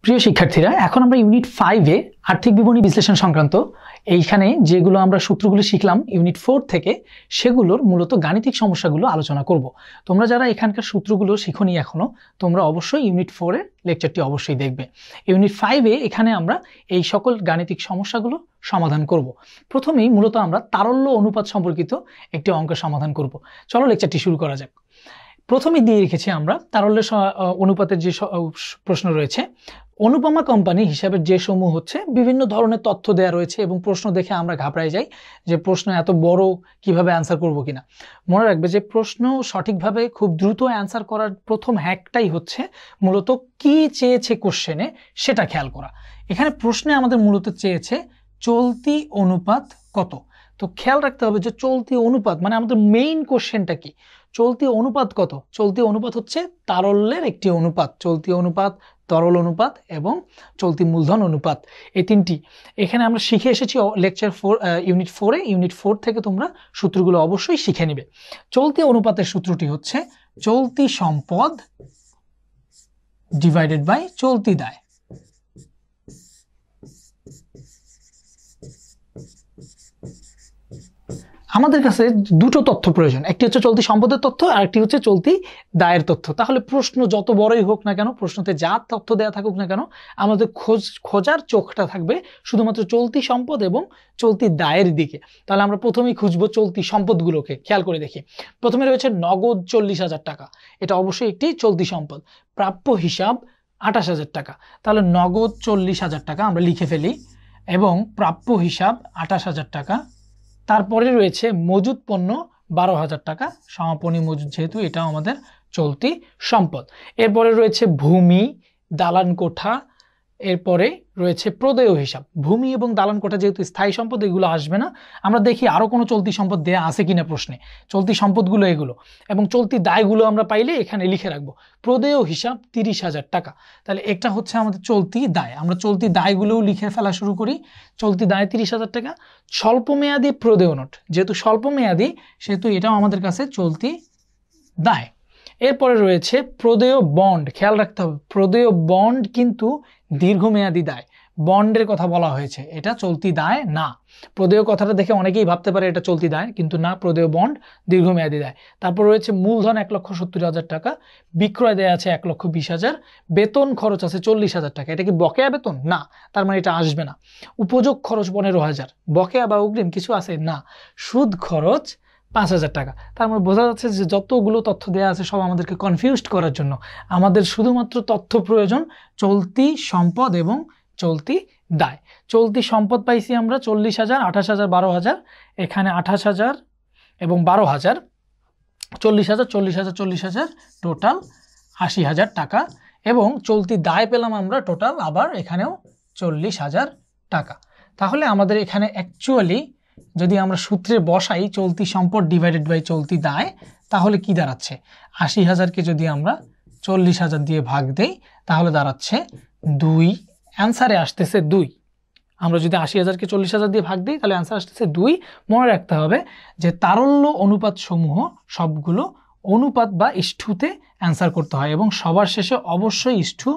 প্রিয় শিক্ষার্থীরা, এখন আমরা ইউনিট 5 এ আর্থিক বিবরণী বিশ্লেষণ সংক্রান্ত এইখানে যেগুলো আমরা সূত্রগুলো শিখলাম ইউনিট 4 থেকে, সেগুলোর মূলত গাণিতিক সমস্যাগুলো আলোচনা করব। তোমরা যারা এখানকার সূত্রগুলো শিখোনি এখনো, তোমরা অবশ্যই ইউনিট 4 এর লেকচারটি অবশ্যই দেখবে। ইউনিট 5 এ এখানে আমরা এই সকল গাণিতিক সমস্যাগুলো সমাধান করব। প্রথমেই মূলত আমরা তারল্য অনুপাত সম্পর্কিত একটি অঙ্কের সমাধান করব। চলো লেকচারটি শুরু করা যাক। প্রথমেই দিয়ে রেখেছি আমরা তারল্য অনুপাতের যে প্রশ্ন রয়েছে, অনুপমা কোম্পানি হিসাবের যে সমূহ হচ্ছে বিভিন্ন ধরনের তথ্য দেয়া রয়েছে এবং প্রশ্ন দেখে আমরা ঘাবড়াই যাই যে প্রশ্ন এত বড়, কিভাবে অ্যান্সার করব কিনা। মনে রাখবে যে প্রশ্ন সঠিকভাবে খুব দ্রুত অ্যান্সার করার প্রথম হ্যাকটাই হচ্ছে মূলত কি চেয়েছে কোশ্চেনে সেটা খেয়াল করা। এখানে প্রশ্নে আমাদের মূলত চেয়েছে চলতি অনুপাত কত। তো খেয়াল রাখতে হবে যে চলতি অনুপাত মানে আমাদের মেইন কোশ্চেনটা কি, চলতি অনুপাত কত। চলতি অনুপাত হচ্ছে তারল্যের একটি অনুপাত, চলতি অনুপাত, তরল অনুপাত এবং চলতি মূলধন অনুপাত, এই তিনটি এখানে আমরা শিখে এসেছি লেকচার 4 ইউনিট 4 এ। ইউনিট 4 থেকে তোমরা সূত্রগুলো অবশ্যই শিখে নিবে। চলতি অনুপাতের সূত্রটি হচ্ছে চলতি সম্পদ ডিভাইডেড বাই চলতি দায়। আমাদের কাছে দুটো তথ্য প্রয়োজন, একটি হচ্ছে চলতি সম্পদের তথ্য আর একটি হচ্ছে চলতি দায়ের তথ্য। তাহলে প্রশ্ন যত বড়ই হোক না কেন, প্রশ্নতে যা তথ্য দেয়া থাকুক না কেন, আমাদের খোঁজার চোখটা থাকবে শুধুমাত্র চলতি সম্পদ এবং চলতি দায়ের দিকে। তাহলে আমরা প্রথমেই খুঁজবো চলতি সম্পদগুলোকে। খেয়াল করে দেখি, প্রথমে রয়েছে নগদ 40,000 টাকা, এটা অবশ্যই একটি চলতি সম্পদ। প্রাপ্য হিসাব 28,000 টাকা, তাহলে নগদ 40,000 টাকা আমরা লিখে ফেলি এবং প্রাপ্য হিসাব 28,000 টাকা। তারপরে রয়েছে মজুদ পণ্য 12,000 টাকা, সমাপনী মজুদ যেহেতু এটাও আমাদের চলতি সম্পদ। এরপরে রয়েছে ভূমি, দালান কোঠা, এরপরে রয়েছে প্রদেয় হিসাব। ভূমি এবং দালান কোঠা যেহেতু স্থায়ী সম্পদ, এগুলো আসবে না। আমরা দেখি আরো কোনো চলতি সম্পদ দেয়া আছে কিনা প্রশ্নে। চলতি সম্পদগুলো এগুলো এবং চলতি দায়গুলো আমরা পাইলে এখানে লিখে রাখবো। প্রদেয় হিসাব 30,000 টাকা, তাহলে এটা হচ্ছে আমাদের চলতি দায়। আমরা চলতি দায়গুলোও লিখে ফেলা শুরু করি। চলতি দায় 30,000 টাকা। স্বল্প মেয়াদী প্রদেয় নোট, যেহেতু স্বল্প মেয়াদী সেহেতু এটাও আমাদের কাছে চলতি দায়। এরপরে রয়েছে প্রদেয় বন্ড। খেয়াল রাখতে হবে প্রদেয় বন্ড কিন্তু দীর্ঘমেয়াদী দায়, বন্ডের কথা বলা হয়েছে, এটা চলতি দায় না। প্রদেয় কথাটা দেখে অনেকেই ভাবতে পারে এটা চলতি দায়, কিন্তু না, প্রদেয় বন্ড দীর্ঘমেয়াদী দায়। তারপর রয়েছে মূলধন 1,70,000 টাকা, বিক্রয় দেয় আছে 1,20,000, বেতন খরচ আছে 40,000 টাকা। এটা কি বকেয়া বেতন? না, তার মানে এটা আসবে না। উপযোগ খরচ 15,000, বকেয়া বা অগ্রিম কিছু আছে? না। সুদ খরচ 5,000 টাকা। তার মানে বোঝা যাচ্ছে যে যতগুলো তথ্য দেওয়া আছে সব আমাদেরকে কনফিউজড করার জন্য। আমাদের শুধুমাত্র তথ্য প্রয়োজন চলতি সম্পদ এবং চলতি দায়। চলতি সম্পদ পাইছি আমরা 40,000, 28,000, 12,000, এখানে 28,000 এবং 12,000, 40,000, 40,000, 40,000, টোটাল 80,000 টাকা। এবং চলতি দায় পেলাম আমরা টোটাল আবার এখানেও 40,000 টাকা। তাহলে আমাদের এখানে অ্যাকচুয়ালি যদি আমরা সূত্রে বসাই চলতি সম্পদ ডিভাইডেড বাই চলতি দায়, তাহলে কি দাঁড়াচ্ছে? 80,000কে যদি আমরা 40,000 দিয়ে ভাগ দেই তাহলে দাঁড়াচ্ছে 2। অ্যান্সারে আসতেছে 2। আমরা যদি 80,000কে 40,000 দিয়ে ভাগ দিই তাহলে অ্যান্সার আসতেছে 2। মনে রাখতে হবে যে তারল্য অনুপাত সমূহ সবগুলো অনুপাত বা ইষ্ঠুতে অ্যান্সার করতে হয় এবং সবার শেষে অবশ্যই ইষ্ঠু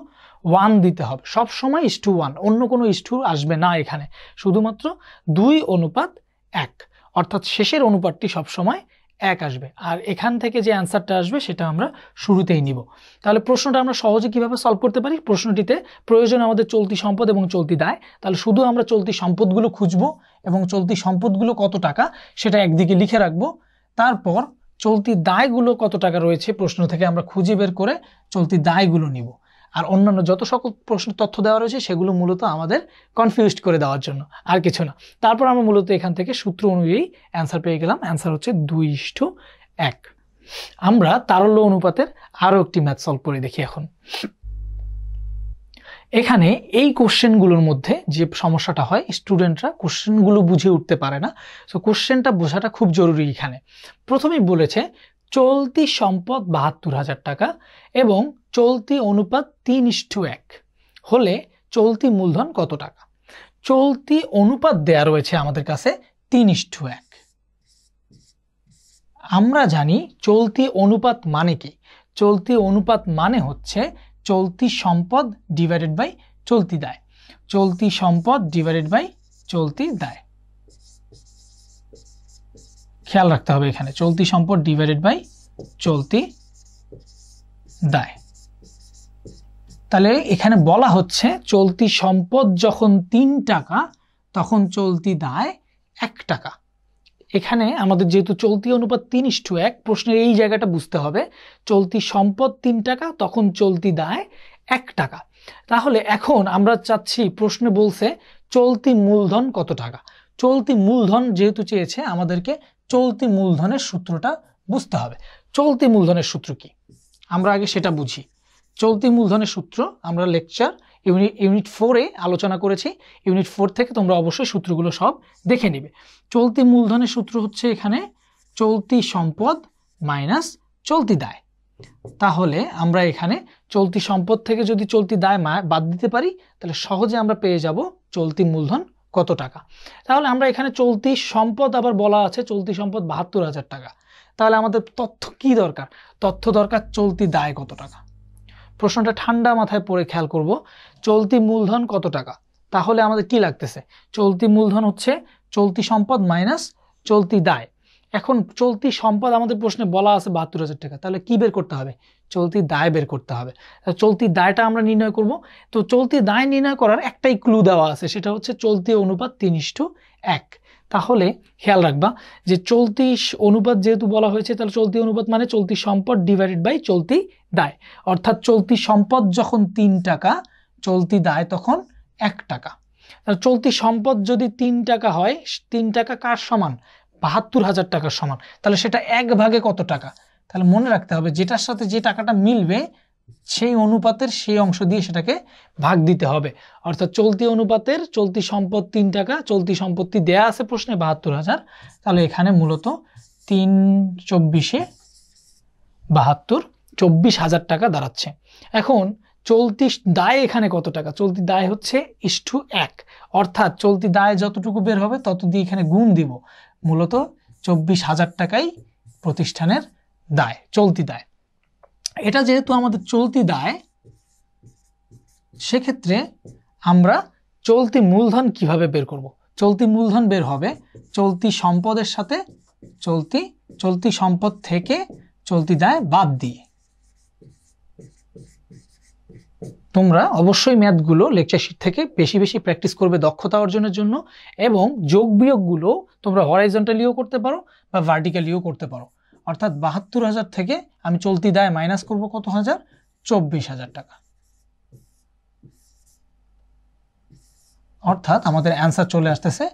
1 দিতে হবে। সব সময় ইষ্ঠু 1, অন্য কোনো ইষ্ঠু আসবে না এখানে, শুধুমাত্র 2:1, অর্থাৎ শেষের অনুপাতটি সবসময় 1 আসবে। আর এখান থেকে যে অ্যান্সারটা আসবে সেটা আমরা শুরুতেই নিব। তাহলে প্রশ্নটা আমরা সহজে কিভাবে সলভ করতে পারি? প্রশ্নটিতে প্রয়োজন আমাদের চলতি সম্পদ এবং চলতি দায়, তাহলে শুধু আমরা চলতি সম্পদগুলো খুঁজবো এবং চলতি সম্পদগুলো কত টাকা সেটা একদিকে লিখে রাখবো। তারপর চলতি দায়গুলো কত টাকা রয়েছে প্রশ্ন থেকে আমরা খুঁজে বের করে চলতি দায়গুলো নিব। আর অন্যান্য যত সকল প্রশ্ন তথ্য দেওয়া রয়েছে সেগুলো মূলত আমাদের কনফিউজড করে দেওয়ার জন্য, আর কিছু না। তারপর আমরা মূলত এখান থেকে সূত্র অনুযায়ী অ্যান্সার পেয়ে গেলাম। অ্যান্সার হচ্ছে 2:1। আমরা তারল্য অনুপাতের আরও একটি ম্যাথ সলভ করে দেখি এখন। এখানে এই কোশ্চেনগুলোর মধ্যে যে সমস্যাটা হয়, স্টুডেন্টরা কোশ্চেনগুলো বুঝে উঠতে পারে না। সো কোশ্চেনটা বোঝাটা খুব জরুরি। এখানে প্রথমেই বলেছে চলতি সম্পদ 72,000 টাকা এবং চলতি অনুপাত 3:1 হলে চলতি মূলধন কত টাকা। চলতি অনুপাত দেয়া রয়েছে আমাদের কাছে 3:1। আমরা জানি চলতি অনুপাত মানে কি। চলতি অনুপাত মানে হচ্ছে চলতি সম্পদ ডিভাইডেড বাই চলতি দায়, চলতি সম্পদ ডিভাইডেড বাই চলতি দায়। খেয়াল রাখতে হবে এখানে চলতি সম্পদ ডিভাইডেড বাই চলতি দায়। তাহলে এখানে বলা হচ্ছে চলতি সম্পদ যখন 3 টাকা তখন চলতি দায় 1 টাকা। এখানে আমাদের যেহেতু চলতি অনুপাত 3:1, প্রশ্নের এই জায়গাটা বুঝতে হবে, চলতি সম্পদ 3 টাকা তখন চলতি দায় 1 টাকা। তাহলে এখন আমরা চাচ্ছি, প্রশ্নে বলছে চলতি মূলধন কত টাকা। চলতি মূলধন যেহেতু চেয়েছে আমাদেরকে চলতি মূলধনের সূত্রটা বুঝতে হবে। চলতি মূলধনের সূত্র কি আমরা আগে সেটা বুঝি। চলতি মূলধনের সূত্র আমরা লেকচার ইউনিট 4-এ আলোচনা করেছি। ইউনিট 4 থেকে তোমরা অবশ্যই সূত্রগুলো সব দেখে নিবে। চলতি মূলধনের সূত্র হচ্ছে এখানে চলতি সম্পদ মাইনাস চলতি দায়। তাহলে আমরা এখানে চলতি সম্পদ থেকে যদি চলতি দায় বাদ দিতে পারি তাহলে সহজে আমরা পেয়ে যাব চলতি মূলধন কত টাকা। তাহলে আমরা এখানে চলতি সম্পদ আবার বলা আছে চলতি সম্পদ 72,000 টাকা। তাহলে আমাদের তথ্য কি দরকার? তথ্য দরকার চলতি দায় কত টাকা। প্রশ্নটা ঠান্ডা মাথায় পড়ে খেয়াল করব, চলতি মূলধন কত টাকা। তাহলে আমাদের কি লাগতেছে? চলতি মূলধন হচ্ছে চলতি সম্পদ মাইনাস চলতি দায়। এখন চলতি সম্পদ আমাদের প্রশ্নে বলা আছে 72,000 টাকা। তাহলে কি বের করতে হবে? চলতি দায় বের করতে হবে। চলতি দায়টা আমরা নির্ণয় করব। তো চলতি দায় নির্ণয় করার একটাই ক্লু দেওয়া আছে, সেটা হচ্ছে চলতি অনুপাত 3:1। তাহলে খেয়াল রাখবা যে চলতি অনুপাত যেহেতু বলা হয়েছে, তাহলে চলতি অনুপাত মানে চলতি সম্পদ ডিভাইডেড বাই চলতি দায়। অর্থাৎ চলতি সম্পদ যখন 3 টাকা, চলতি দায় তখন 1 টাকা। তাহলে চলতি সম্পদ যদি 3 টাকা হয়, 3 টাকা কার সমান? 72,000 টাকার সমান। তাহলে সেটা 1 ভাগে কত টাকা? তাহলে মনে রাখতে হবে যেটার সাথে যে টাকাটা মিলবে সেই অনুপাতের সেই অংশ দিয়ে সেটাকে ভাগ দিতে হবে। অর্থাৎ চলতি অনুপাতের চলতি সম্পদ 3 টাকা, চলতি সম্পত্তি দেয়া আছে প্রশ্নে 72,000। তাহলে এখানে মূলত 24,000 টাকা দাঁড়াচ্ছে। এখন চলতি দায় এখানে কত টাকা? চলতি দায় হচ্ছে 1:1, অর্থাৎ চলতি দায় যতটুকু বের হবে তত দিয়ে এখানে গুণ দিব। মূলত 24,000 টাকাই প্রতিষ্ঠানের দায়, চলতি দায়। এটা যেহেতু আমাদের চলতি দায়, সেক্ষেত্রে আমরা চলতি মূলধন কিভাবে বের করব? চলতি মূলধন বের হবে চলতি সম্পদের সাথে চলতি সম্পদ থেকে চলতি দায় বাদ দিয়ে। তোমরা অবশ্যই ম্যাথগুলো লেকচার শিট থেকে বেশি বেশি প্র্যাকটিস করবে দক্ষতা অর্জনের জন্য, এবং যোগ বিয়োগগুলো তোমরা হরাইজন্টালিও করতে পারো বা ভার্টিক্যালিও করতে পারো। অর্থাৎ 72,000 থেকে আমি চলতি দায় মাইনাস করব কত হাজার? 24,000 টাকা। অর্থাৎ আমাদের অ্যান্সার চলে আসতেছে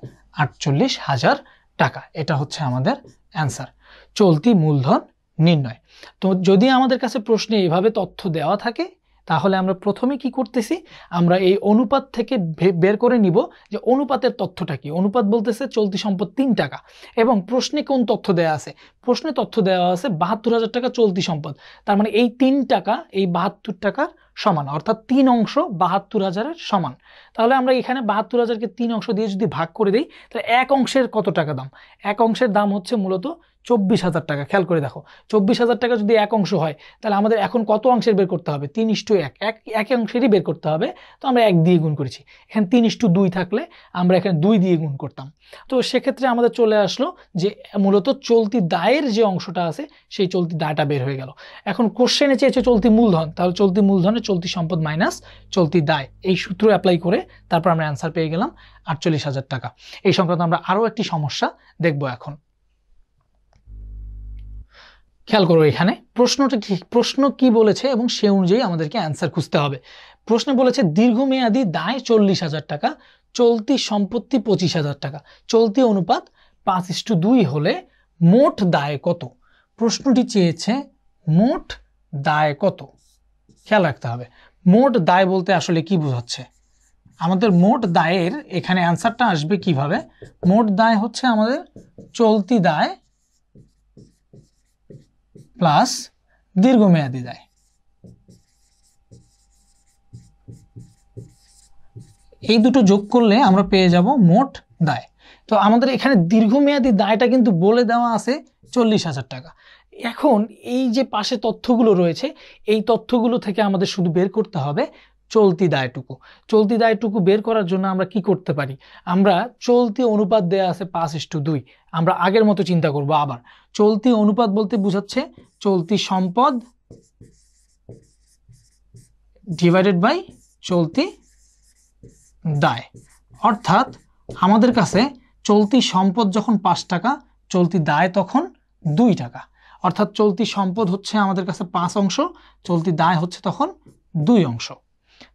48,000 টাকা। এটা হচ্ছে আমাদের অ্যান্সার, চলতি মূলধন নির্ণয়। তো যদি আমাদের কাছে প্রশ্নে এভাবে তথ্য দেওয়া থাকে তাহলে আমরা প্রথমে কি করতেছি, আমরা এই অনুপাত থেকে বের করে নিব যে অনুপাতের তথ্যটা কি। অনুপাত বলতেছে চলতি সম্পদ 3 টাকা, এবং প্রশ্নে কোন তথ্য দেওয়া আছে? প্রশ্নে তথ্য দেওয়া আছে 72,000 টাকা চলতি সম্পদ। তার মানে এই 3 টাকা এই 72 টাকার সমান, অর্থাৎ 3 অংশ 72,000-এর সমান। তাহলে আমরা এখানে 72,000-কে 3 অংশ দিয়ে যদি ভাগ করে দিই তাহলে এক অংশের কত টাকা দাম? এক অংশের দাম হচ্ছে মূলত 24,000 টাকা। খেয়াল করে দেখো, 24,000 টাকা যদি এক অংশ হয় তাহলে আমাদের এখন কত অংশের বের করতে হবে? 3:1, এক অংশেরই বের করতে হবে। তো আমরা 1 দিয়ে গুণ করেছি। এখানে 3:2 থাকলে আমরা এখানে 2 দিয়ে গুণ করতাম। তো সেক্ষেত্রে আমাদের চলে আসলো যে মূলত চলতি দায়ের যে অংশটা আছে সেই চলতি দায়টা বের হয়ে গেল। এখন কোশ্চেনে চেয়েছে চলতি মূলধন, তাহলে চলতি মূলধনে চলতি সম্পদ মাইনাস চলতি দায়, এই সূত্র অ্যাপ্লাই করে তারপর আমরা অ্যান্সার পেয়ে গেলাম 48,000 টাকা। এই সংক্রান্ত আমরা আরও একটি সমস্যা দেখব এখন। খেয়াল করো এখানে প্রশ্ন কি বলেছে এবং সে অনুযায়ী আমাদেরকে অ্যান্সার খুঁজতে হবে। প্রশ্নে বলেছে দীর্ঘমেয়াদী দায় 40,000 টাকা, চলতি সম্পত্তি 25,000 টাকা, চলতি অনুপাত 5:2 হলে মোট দায় কত? প্রশ্নটি চেয়েছে মোট দায় কত। খেয়াল রাখতে হবে মোট দায় বলতে আসলে কি বোঝাচ্ছে। আমাদের মোট দায়ের এখানে অ্যান্সারটা আসবে কিভাবে? মোট দায় হচ্ছে আমাদের চলতি দায় প্লাস দীর্ঘমেয়াদী দায়। এই দুটো যোগ করলে আমরা পেয়ে যাব মোট দায়। তো আমাদের এখানে দীর্ঘমেয়াদী দায়টা কিন্তু বলে দেওয়া আছে 40,000 টাকা। এখন এই যে পাশে তথ্যগুলো রয়েছে এই তথ্যগুলো থেকে আমাদের শুধু বের করতে হবে চলতি দায়টুকু। চলতি দায়টুকু বের করার জন্য আমরা কি করতে পারি, আমরা চলতি অনুপাত দেয়া আছে 5:2, আমরা আগের মতো চিন্তা করব। আবার চলতি অনুপাত বলতে বোঝাচ্ছে চলতি সম্পদ ডিভাইডেড বাই চলতি দায়। অর্থাৎ আমাদের কাছে চলতি সম্পদ যখন 5 টাকা, চলতি দায় তখন 2 টাকা। অর্থাৎ চলতি সম্পদ হচ্ছে আমাদের কাছে 5 অংশ, চলতি দায় হচ্ছে তখন 2 অংশ।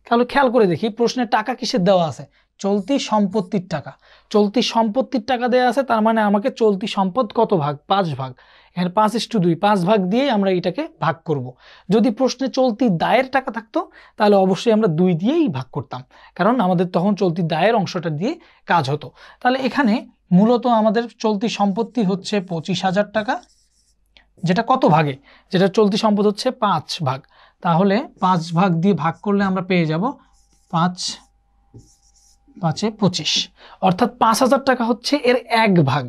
তাহলে খেয়াল করে দেখি প্রশ্নে টাকা কিসের দেওয়া আছে, চলতি সম্পত্তির টাকা। চলতি সম্পত্তির টাকা দেওয়া আছে, তার মানে আমাকে চলতি সম্পদ কত ভাগ, 5 ভাগ। এখানে 5:2, 5 ভাগ দিয়ে আমরা এটাকে ভাগ করব। যদি প্রশ্নে চলতি দায়ের টাকা থাকতো তাহলে অবশ্যই আমরা 2 দিয়েই ভাগ করতাম, কারণ আমাদের তখন চলতি দায়ের অংশটা দিয়ে কাজ হতো। তাহলে এখানে মূলত আমাদের চলতি সম্পত্তি হচ্ছে 25,000 টাকা, যেটা কত ভাগে, যেটা চলতি সম্পদ হচ্ছে 5 ভাগ। তাহলে 5 ভাগ দিয়ে ভাগ করলে আমরা পেয়ে যাব 5 5 25, অর্থাৎ 5,000 টাকা হচ্ছে এর 1 ভাগ।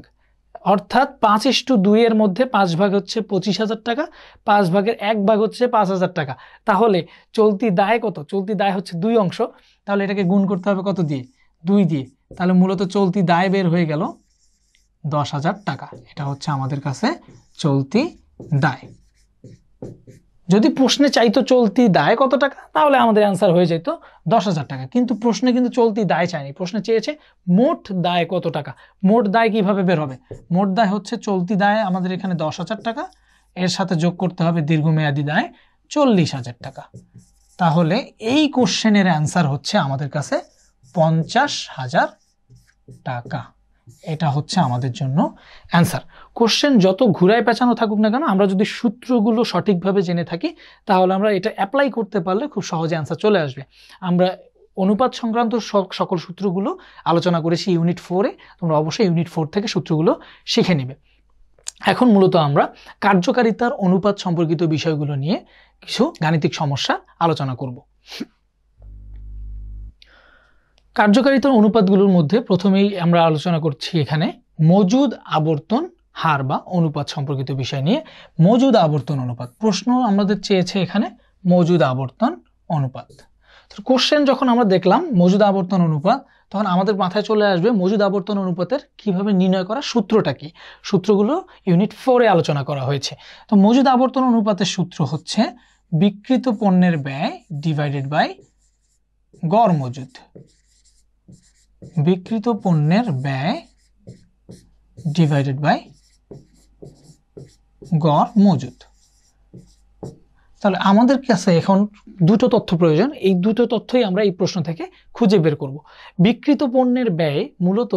অর্থাৎ 5:2 এর মধ্যে 5 ভাগ হচ্ছে 25,000 টাকা, 5 ভাগের 1 ভাগ হচ্ছে 5,000 টাকা। তাহলে চলতি দায় কত, চলতি দায় হচ্ছে 2 অংশ, তাহলে এটাকে গুণ করতে হবে কত দিয়ে, 2 দিয়ে। তাহলে মূলত চলতি দায় বের হয়ে গেল 10,000 টাকা। এটা হচ্ছে আমাদের কাছে চলতি দায়। যদি প্রশ্নে চাইতো চলতি দায় কত টাকা, তাহলে আমাদের অ্যান্সার হয়ে যেত 10,000 টাকা। কিন্তু প্রশ্নে কিন্তু চলতি দায় চায়নি, প্রশ্নে চেয়েছে মোট দায় কত টাকা। মোট দায় কিভাবে বের হবে, মোট দায় হচ্ছে চলতি দায় আমাদের এখানে 10,000 টাকা, এর সাথে যোগ করতে হবে দীর্ঘমেয়াদী দায় 40,000 টাকা। তাহলে এই কোশ্চেনের অ্যান্সার হচ্ছে আমাদের কাছে 50,000 টাকা। এটা হচ্ছে আমাদের জন্য অ্যান্সার। কোশ্চেন যত ঘুরায় পেঁচানো থাকুক না কেন, আমরা যদি সূত্রগুলো সঠিকভাবে জেনে থাকি তাহলে আমরা এটা অ্যাপ্লাই করতে পারলে খুব সহজে অ্যান্সার চলে আসবে। আমরা অনুপাত সংক্রান্ত সকল সূত্রগুলো আলোচনা করেছি ইউনিট 4-এ, তোমরা অবশ্যই ইউনিট 4 থেকে সূত্রগুলো শিখে নেবে। এখন মূলত আমরা কার্যকারিতার অনুপাত সম্পর্কিত বিষয়গুলো নিয়ে কিছু গাণিতিক সমস্যা আলোচনা করব। কার্যকারিতার অনুপাতগুলোর মধ্যে প্রথমেই আমরা আলোচনা করছি এখানে মজুদ আবর্তন হার বা অনুপাত সম্পর্কিত বিষয় নিয়ে। মজুদ আবর্তন অনুপাত প্রশ্ন আমাদের চেয়েছে এখানে মজুদ আবর্তন অনুপাত। তো কোশ্চেন যখন আমরা দেখলাম মজুদ আবর্তন অনুপাত, তখন আমাদের মাথায় চলে আসবে মজুদ আবর্তন অনুপাতের কিভাবে নির্ণয় করা, সূত্রটা কি। সূত্রগুলো ইউনিট 4-এ আলোচনা করা হয়েছে। তো মজুদ আবর্তন অনুপাতের সূত্র হচ্ছে বিক্রিত পণ্যের ব্যয় ডিভাইডেড বাই গড় মজুদ। বিক্রিত পণ্যের ব্যয় ডিভাইডেড বাই গড় মজুদ। তাহলে আমাদের কাছে এখন দুটো তথ্য প্রয়োজন, এই দুটো তথ্যই আমরা এই প্রশ্ন থেকে খুঁজে বের করব। বিক্রিত পণ্যের ব্যয় মূলত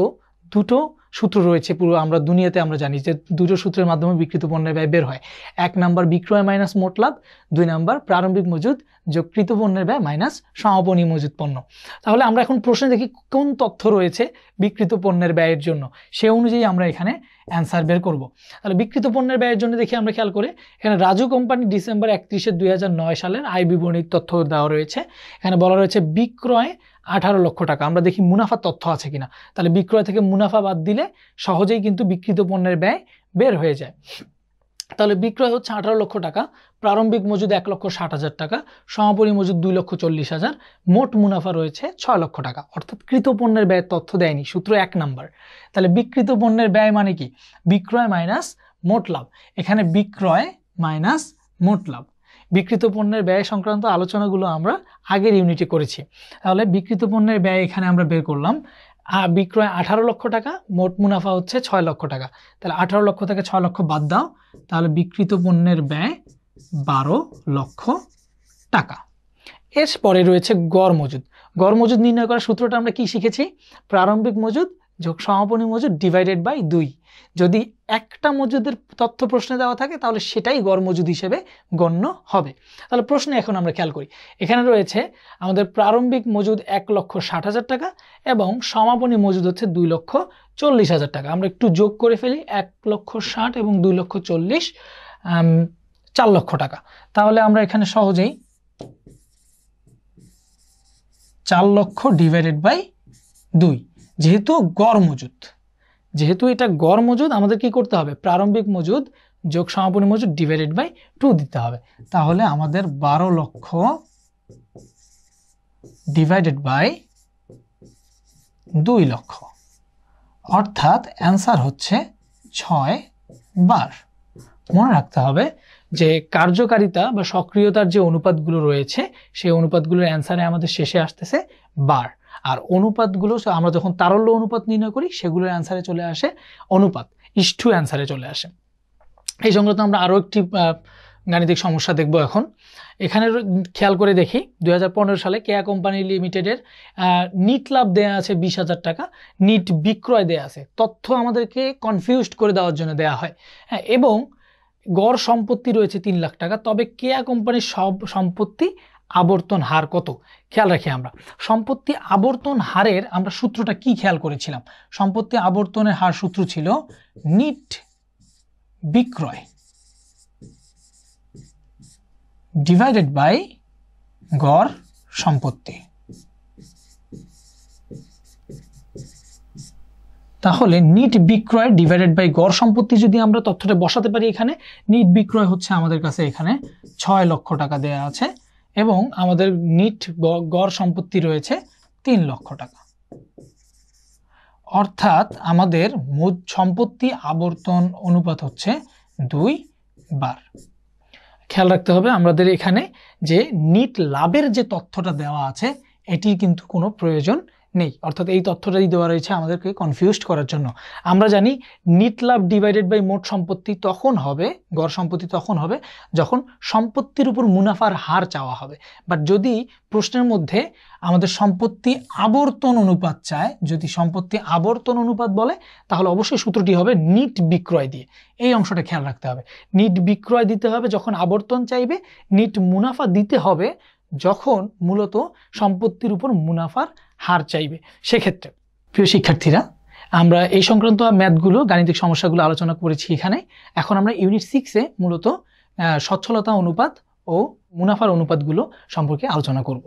দুটো সূত্র রয়েছে, পুরো আমরা দুনিয়াতে আমরা জানি যে দুটো সূত্রের মাধ্যমে বিক্রিত পণ্যের ব্যয় বের হয়। 1 নাম্বার বিক্রয় মাইনাস মোট লাভ, 2 নাম্বার প্রারম্ভিক মজুদ যোগ কৃত পণ্যের ব্যয় মাইনাস সমাপনী মজুদ পণ্য। তাহলে আমরা এখন প্রশ্নে দেখি কোন তথ্য রয়েছে বিক্রিত পণ্যের ব্যয়ের জন্য, সে অনুযায়ী আমরা এখানে অ্যান্সার বের করব। তাহলে বিক্রিত পণ্যের ব্যয়ের জন্য দেখি আমরা খেয়াল করে এখানে রাজু কোম্পানি ডিসেম্বর 31, 2009 সালের আয় বিবরণীর তথ্য দেওয়া রয়েছে। এখানে বলা রয়েছে বিক্রয় 18 লক্ষ টাকা। আমরা দেখি মুনাফার তথ্য আছে কিনা। তাহলে বিক্রয় থেকে মুনাফা বাদ দিলে সহজেই কিন্তু বিক্রিত পণ্যের ব্যয় বের হয়ে যায়। তাহলে বিক্রয় হচ্ছে 18 লক্ষ টাকা, প্রারম্ভিক মজুদ 1,60,000 টাকা, সমাপনী মজুদ 2,40,000, মোট মুনাফা রয়েছে 6 লক্ষ টাকা। অর্থাৎ কৃত পণ্যের ব্যয়ের তথ্য দেয়নি, সূত্র 1 নাম্বার। তাহলে বিক্রিত পণ্যের ব্যয় মানে কি, বিক্রয় মাইনাস মোট লাভ। এখানে বিক্রয় মাইনাস মোট লাভ। বিক্রিত পণ্যের ব্যয় সংক্রান্ত আলোচনাগুলো আমরা আগের ইউনিটে করেছি। তাহলে বিক্রিত পণ্যের ব্যয় এখানে আমরা বের করলাম, বিক্রয় 18 লক্ষ টাকা, মোট মুনাফা হচ্ছে 6 লক্ষ টাকা। তাহলে 18 লক্ষ থেকে 6 লক্ষ বাদ দাও, তাহলে বিক্রিত পণ্যের ব্যয় 12 লক্ষ টাকা। এরপরে রয়েছে গড় মজুদ। গড় মজুদ নির্ণয় করার সূত্রটা আমরা কি শিখেছি, প্রারম্ভিক মজুদ যোগ সমাপনী মজুদ ডিভাইডেড বাই 2। যদি একটা মজুদের তথ্য প্রশ্নে দেওয়া থাকে তাহলে সেটাই গড় মজুদ হিসেবে গণ্য হবে। তাহলে প্রশ্নে এখন আমরা খেয়াল করি, এখানে রয়েছে আমাদের প্রারম্ভিক মজুদ 1,60,000 টাকা এবং সমাপনী মজুদ হচ্ছে 2,40,000 টাকা। আমরা একটু যোগ করে ফেলি, 1,60,000 এবং 2,40,000, 4 লক্ষ টাকা। তাহলে আমরা এখানে সহজেই 4 লক্ষ ডিভাইডেড বাই 2, যেহেতু গড় মজুদ, যেহেতু এটা গড় মজুদ আমাদের কি করতে হবে, প্রারম্ভিক মজুদ যোগ সমাপনী মজুদ ডিভাইডেড বাই 2 দিতে হবে। তাহলে আমাদের 12 লক্ষ ডিভাইডেড বাই 2 লক্ষ, অর্থাৎ অ্যান্সার হচ্ছে 6 বার। মনে রাখতে হবে যে কার্যকারিতা বা সক্রিয়তার যে অনুপাতগুলো রয়েছে সেই অনুপাতগুলোর অ্যান্সারে আমাদের শেষে আসতেছে বার, আর অনুপাতগুলো আমরা যখন তারল্য অনুপাত নির্ণয় করি সেগুলোর অ্যান্সারে চলে আসে অনুপাত, ইস্টু অ্যান্সারে চলে আসে। এই সংক্রান্ত আমরা আরও একটি গাণিতিক সমস্যা দেখব এখন। এখানে খেয়াল করে দেখি 2015 সালে কেয়া কোম্পানি লিমিটেডের নিট লাভ দেয়া আছে 20,000 টাকা, নিট বিক্রয় দেয়া আছে। তথ্য আমাদেরকে কনফিউজড করে দেওয়ার জন্য দেয়া হয়, হ্যাঁ, এবং গড় সম্পত্তি রয়েছে 3 লাখ টাকা। তবে কেয়া কোম্পানির সব সম্পত্তি আবর্তন হার কত? খেয়াল রাখি আমরা সম্পত্তি আবর্তন হারের আমরা সূত্রটা কি খেয়াল করেছিলাম। সম্পত্তি আবর্তনের হার সূত্র ছিল নিট বিক্রয় ডিভাইডেড বাই গড় সম্পত্তি। তাহলে নিট বিক্রয় ডিভাইডেড বাই গড় সম্পত্তি যদি আমরা তথ্যটা বসাতে পারি, এখানে নিট বিক্রয় হচ্ছে আমাদের কাছে এখানে 6 লক্ষ টাকা দেয়া আছে এবং আমাদের নিট গড় সম্পত্তি রয়েছে 3 লক্ষ টাকা, অর্থাৎ আমাদের মোট সম্পত্তি আবর্তন অনুপাত হচ্ছে 2 বার। খেয়াল রাখতে হবে আমাদের এখানে যে নিট লাভের যে তথ্যটা দেওয়া আছে এটির কিন্তু কোনো প্রয়োজন নেই, অর্থাৎ এই তথ্যটাই দেওয়া রয়েছে আমাদেরকে কনফিউজড করার জন্য। আমরা জানি নিট লাভ ডিভাইডেড বাই মোট সম্পত্তি তখন হবে, গড় সম্পত্তি তখন হবে যখন সম্পত্তির উপর মুনাফার হার চাওয়া হবে। বাট যদি প্রশ্নের মধ্যে আমাদের সম্পত্তি আবর্তন অনুপাত চায়, যদি সম্পত্তি আবর্তন অনুপাত বলে, তাহলে অবশ্যই সূত্রটি হবে নিট বিক্রয় দিয়ে। এই অংশটা খেয়াল রাখতে হবে, নিট বিক্রয় দিতে হবে যখন আবর্তন চাইবে, নিট মুনাফা দিতে হবে যখন মূলত সম্পত্তির উপর মুনাফার হার চাইবে। সেক্ষেত্রে প্রিয় শিক্ষার্থীরা, আমরা এই সংক্রান্ত ম্যাথগুলো, গাণিতিক সমস্যাগুলো আলোচনা করেছি এখানে। এখন আমরা ইউনিট 6-এ মূলত সচ্ছলতা অনুপাত ও মুনাফার অনুপাতগুলো সম্পর্কে আলোচনা করব।